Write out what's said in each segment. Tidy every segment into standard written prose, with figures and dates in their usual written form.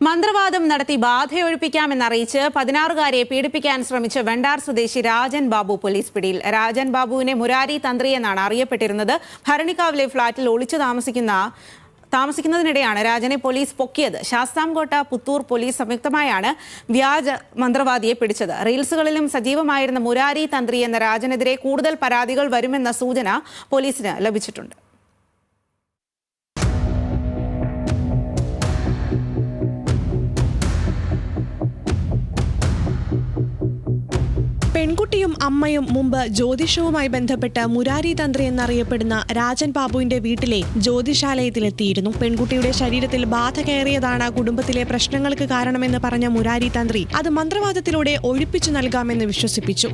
മന്ത്രവാദം നടത്തി ബാധയൊഴിപ്പിക്കാമെന്നറിയിച്ച് 16-കാരിയെ പീഡിപ്പിക്കാൻ ശ്രമിച്ച വെണ്ടാർ സ്വദേശി രാജൻ ബാബു പോലീസ് പിടിയിൽ. രാജൻ ബാബുവിനെ മുരാരി തന്ത്രി എന്നാണ് അറിയപ്പെട്ടിരുന്നത്. ഭരണിക്കാവിലെ ഫ്ളാറ്റിൽ ഒളിച്ചു താമസിക്കുന്നതിനിടെയാണ് രാജനെ പോലീസ് പൊക്കിയത്. ശാസ്താംകോട്ട, പുത്തൂർ പോലീസ് സംയുക്തമായാണ് വ്യാജ മന്ത്രവാദിയെ പിടിച്ചത്. റീൽസുകളിലും സജീവമായിരുന്ന മുരാരി തന്ത്രി എന്ന രാജനെതിരെ കൂടുതൽ പരാതികൾ വരുമെന്ന സൂചന പോലീസിന് ലഭിച്ചിട്ടുണ്ട്. പെൺകുട്ടിയും അമ്മയും മുമ്പ് ജ്യോതിഷവുമായി ബന്ധപ്പെട്ട് മുരാരി തന്ത്രി എന്നറിയപ്പെടുന്ന രാജൻ ബാബുവിന്റെ വീട്ടിലെ ജ്യോതിഷാലയത്തിലെത്തിയിരുന്നു. പെൺകുട്ടിയുടെ ശരീരത്തിൽ ബാധ കയറിയതാണ് കുടുംബത്തിലെ പ്രശ്നങ്ങൾക്ക് കാരണമെന്ന് പറഞ്ഞ മുരാരി തന്ത്രി അത് മന്ത്രവാദത്തിലൂടെ ഒഴിപ്പിച്ചു നൽകാമെന്ന് വിശ്വസിപ്പിച്ചു.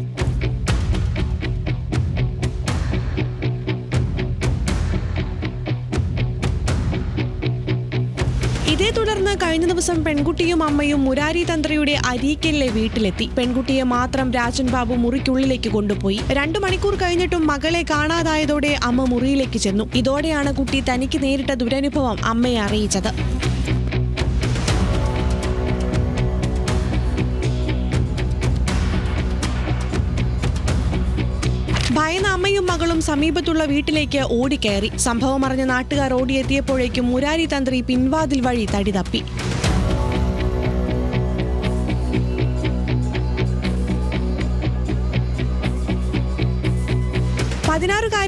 ഇതേ തുടർന്ന് കഴിഞ്ഞ ദിവസം പെൺകുട്ടിയും അമ്മയും മുരാരി തന്ത്രിയുടെ അരീക്കലിലെ വീട്ടിലെത്തി. പെൺകുട്ടിയെ മാത്രം രാജൻ ബാബു മുറിക്കുള്ളിലേക്ക് കൊണ്ടുപോയി. 2 മണിക്കൂർ കഴിഞ്ഞിട്ടും മകളെ കാണാതായതോടെ അമ്മ മുറിയിലേക്ക് ചെന്നു. ഇതോടെയാണ് കുട്ടി തനിക്ക് നേരിട്ട ദുരനുഭവം അമ്മയെ അറിയിച്ചത്. ഭയന്ന അമ്മയും മകളും സമീപത്തുള്ള വീട്ടിലേക്ക് ഓടിക്കയറി. സംഭവം അറിഞ്ഞ നാട്ടുകാർ ഓടിയെത്തിയപ്പോഴേക്കും മുരാരി തന്ത്രി പിൻവാതിൽ വഴി തടി തപ്പി.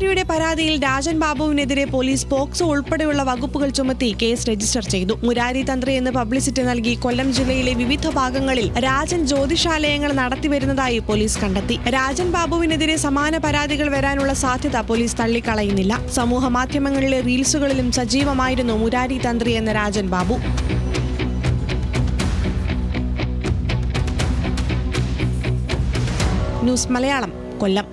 ാരിയുടെ പരാതിയിൽ രാജൻ ബാബുവിനെതിരെ പോലീസ് പോക്സോ ഉൾപ്പെടെയുള്ള വകുപ്പുകൾ ചുമത്തി കേസ് രജിസ്റ്റർ ചെയ്തു. മുരാരി തന്ത്രി എന്ന് പബ്ലിസിറ്റി നൽകി കൊല്ലം ജില്ലയിലെ വിവിധ ഭാഗങ്ങളിൽ രാജൻ ജ്യോതിഷാലയങ്ങൾ നടത്തിവരുന്നതായി പോലീസ് കണ്ടെത്തി. രാജൻ ബാബുവിനെതിരെ സമാന പരാതികൾ വരാനുള്ള സാധ്യത പോലീസ് തള്ളിക്കളയുന്നില്ല. സമൂഹ മാധ്യമങ്ങളിലെ റീൽസുകളിലും സജീവമായിരുന്നു മുരാരി തന്ത്രി എന്ന രാജൻ ബാബു. ന്യൂസ് മലയാളം, കൊല്ലം.